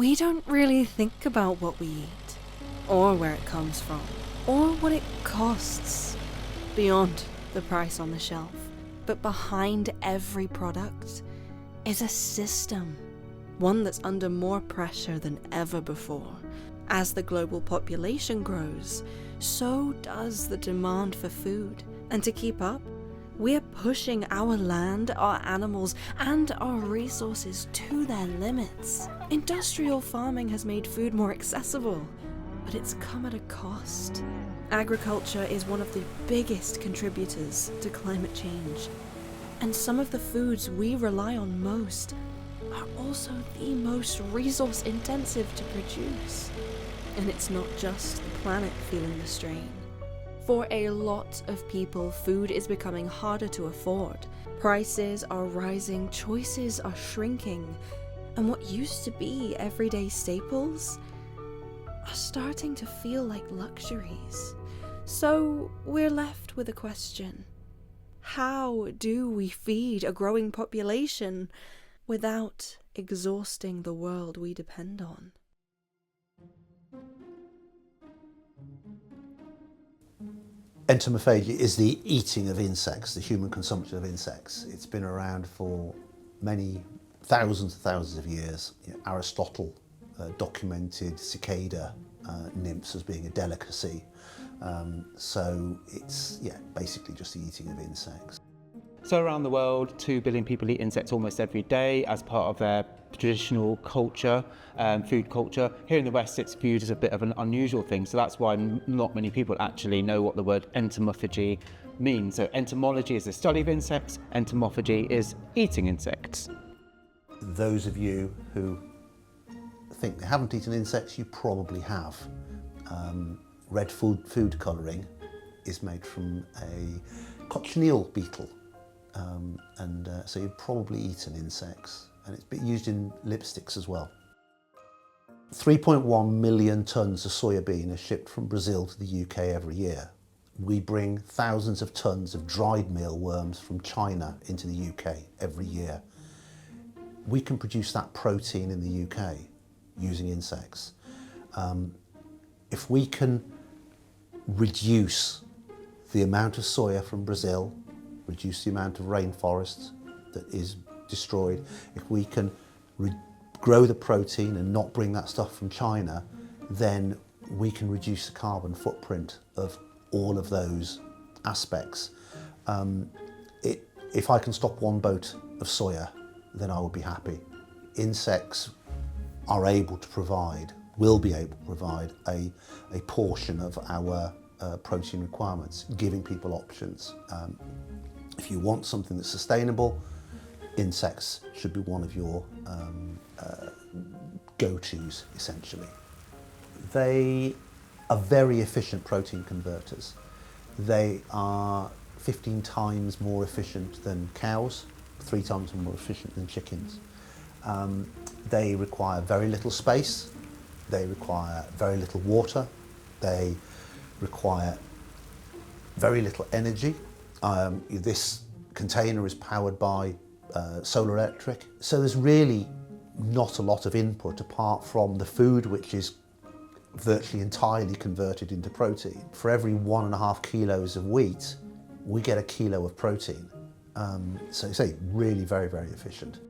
we don't really think about what we eat, or where it comes from, or what it costs, beyond the price on the shelf. But behind every product is a system, one that's under more pressure than ever before. As the global population grows, so does the demand for food. And to keep up, we're pushing our land, our animals, and our resources to their limits. Industrial farming has made food more accessible, but it's come at a cost. Agriculture is one of the biggest contributors to climate change. And some of the foods we rely on most are also the most resource intensive to produce. And it's not just the planet feeling the strain. For a lot of people, food is becoming harder to afford. Prices are rising, choices are shrinking, and what used to be everyday staples are starting to feel like luxuries. So we're left with a question. How do we feed a growing population without exhausting the world we depend on? Entomophagy is the eating of insects, the human consumption of insects. It's been around for many thousands of years. Aristotle documented cicada nymphs as being a delicacy. So it's basically just the eating of insects. So around the world, 2 billion people eat insects almost every day as part of their traditional culture, food culture. Here in the West, it's viewed as a bit of an unusual thing, so that's why not many people actually know what the word entomophagy means. So entomology is the study of insects, entomophagy is eating insects. Those of you who think they haven't eaten insects, you probably have. Red food colouring is made from a cochineal beetle. So you've probably eaten insects, and it's been used in lipsticks as well. 3.1 million tonnes of soya bean are shipped from Brazil to the UK every year. We bring thousands of tonnes of dried mealworms from China into the UK every year. We can produce that protein in the UK using insects. If we can reduce the amount of soya from Brazil, reduce the amount of rainforest that is destroyed, if we can grow the protein and not bring that stuff from China, then we can reduce the carbon footprint of all of those aspects. If I can stop one boat of soya, then I will be happy. Insects are able to provide, will be able to provide a portion of our protein requirements, giving people options. If you want something that's sustainable, insects should be one of your go-tos, essentially. They are very efficient protein converters. They are 15 times more efficient than cows, 3 times more efficient than chickens. They require very little space, they require very little water, they require very little energy. This container is powered by solar electric, so there's really not a lot of input apart from the food, which is virtually entirely converted into protein. For every 1.5 kilos of wheat, we get 1 kilo of protein. So say really very efficient.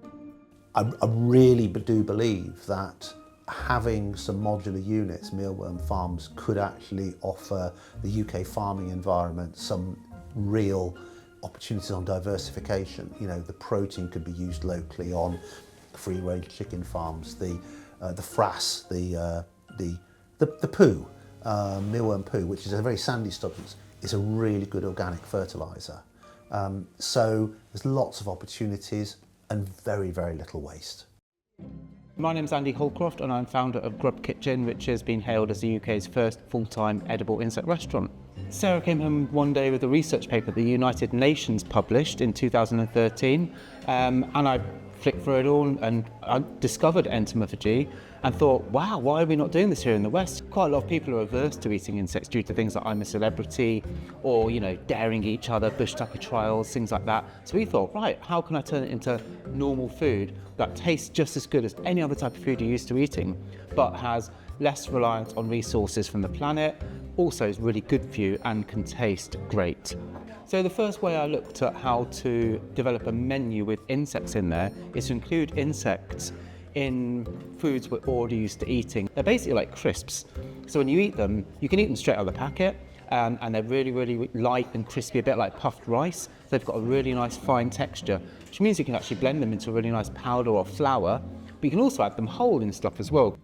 I really do believe that having some modular units, mealworm farms, could actually offer the UK farming environment some real opportunities on diversification. You know, the protein could be used locally on free-range chicken farms, the frass, the poo, mealworm poo, which is a very sandy substance, is a really good organic fertiliser. So there's lots of opportunities and very little waste. My name's Andy Holcroft and I'm founder of Grub Kitchen, which has been hailed as the UK's first full-time edible insect restaurant. Sarah came home one day with a research paper the United Nations published in 2013, and I flicked through it all and I discovered entomophagy and thought, wow, why are we not doing this here in the West? Quite a lot of people are averse to eating insects due to things like I'm a celebrity or, daring each other, bush tucker trials, things like that. So we thought, right, how can I turn it into normal food that tastes just as good as any other type of food you're used to eating, but has less reliance on resources from the planet, also is really good for you and can taste great. So the first way I looked at how to develop a menu with insects in there is to include insects in foods we're already used to eating. They're basically like crisps. So when you eat them, you can eat them straight out of the packet, and they're really, really light and crispy, a bit like puffed rice. So they've got a really nice fine texture, which means you can actually blend them into a really nice powder or flour, but you can also add them whole in stuff as well.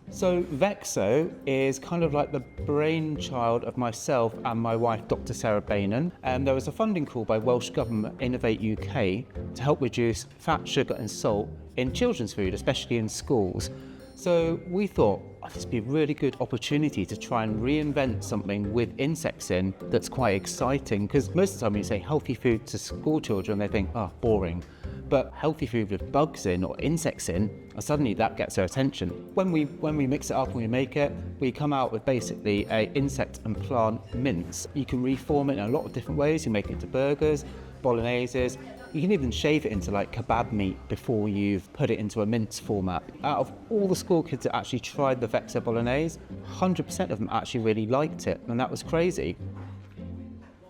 So Vexo is kind of like the brainchild of myself and my wife, Dr. Sarah Bainan. There was a funding call by Welsh Government Innovate UK to help reduce fat, sugar and salt in children's food, especially in schools. So we thought, this would be a really good opportunity to try and reinvent something with insects in that's quite exciting, because most of the time when you say healthy food to school children, they think, boring. But healthy food with bugs in or insects in, suddenly that gets their attention. When we mix it up and we make it, we come out with basically a insect and plant mince. You can reform it in a lot of different ways. You make it into burgers, bologneses. You can even shave it into like kebab meat before you've put it into a mince format. Out of all the school kids that actually tried the Vexo bolognese, 100% of them actually really liked it, and that was crazy.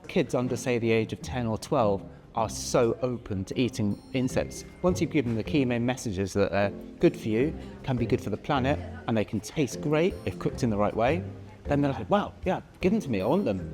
Kids under, say, the age of 10 or 12 are so open to eating insects. Once you've given them the key main messages that they're good for you, can be good for the planet, and they can taste great if cooked in the right way, then they're like, wow, yeah, give them to me, I want them.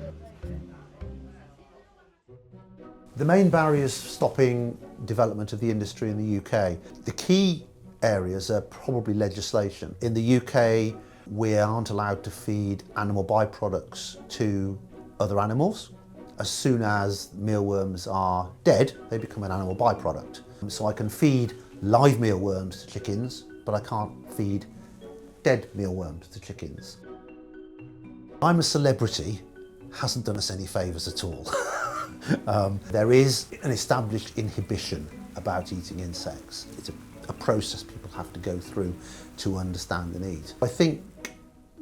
The main barriers stopping development of the industry in the UK, the key areas are probably legislation. In the UK, we aren't allowed to feed animal byproducts to other animals. As soon as mealworms are dead, they become an animal byproduct. So I can feed live mealworms to chickens, but I can't feed dead mealworms to chickens. I'm a celebrity hasn't done us any favours at all. There is an established inhibition about eating insects. It's a process people have to go through to understand the need. I think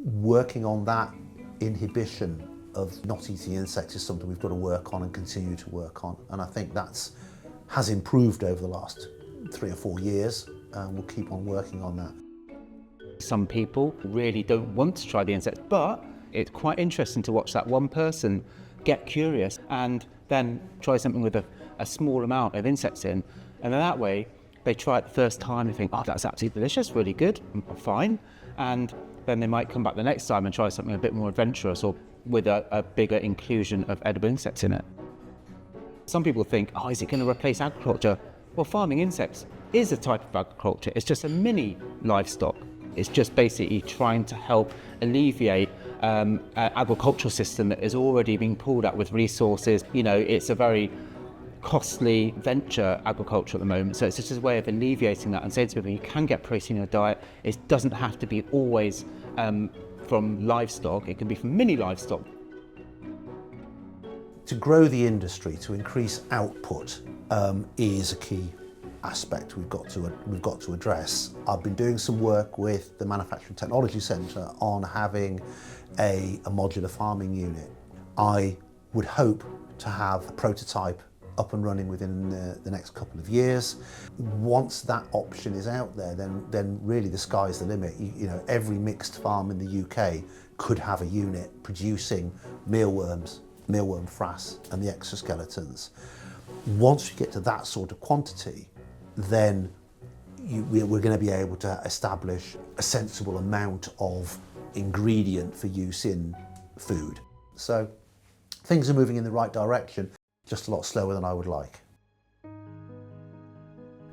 working on that inhibition of not eating insects is something we've got to work on and continue to work on. And I think that's has improved over the last 3 or 4 years, and we'll keep on working on that. Some people really don't want to try the insects, but it's quite interesting to watch that one person get curious and then try something with a small amount of insects in. And then that way, they try it the first time, they think, that's absolutely delicious, really good, fine. And then they might come back the next time and try something a bit more adventurous or with a bigger inclusion of edible insects in it. Some people think, is it going to replace agriculture? Well, farming insects is a type of agriculture. It's just a mini livestock. It's just basically trying to help alleviate an agricultural system that is already being pulled at with resources. It's a very costly venture, agriculture at the moment. So it's just a way of alleviating that and saying to people, you can get protein in your diet. It doesn't have to be always from livestock, it can be from mini livestock. To grow the industry, to increase output, is a key aspect we've got to address. I've been doing some work with the Manufacturing Technology Centre on having a modular farming unit. I would hope to have a prototype up and running within the next couple of years. Once that option is out there, then really the sky's the limit. Every mixed farm in the UK could have a unit producing mealworms, mealworm frass and the exoskeletons. Once we get to that sort of quantity, then we're going to be able to establish a sensible amount of ingredient for use in food. So things are moving in the right direction, just a lot slower than I would like.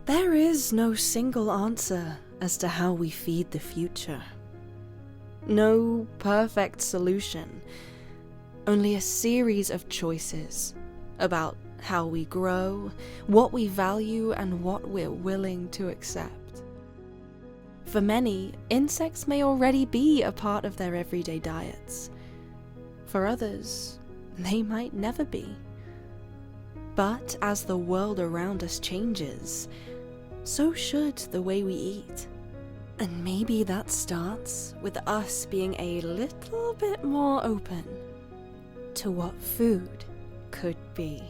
There is no single answer as to how we feed the future. No perfect solution, only a series of choices about how we grow, what we value, and what we're willing to accept. For many, insects may already be a part of their everyday diets. For others, they might never be. But as the world around us changes, so should the way we eat. And maybe that starts with us being a little bit more open to what food could be.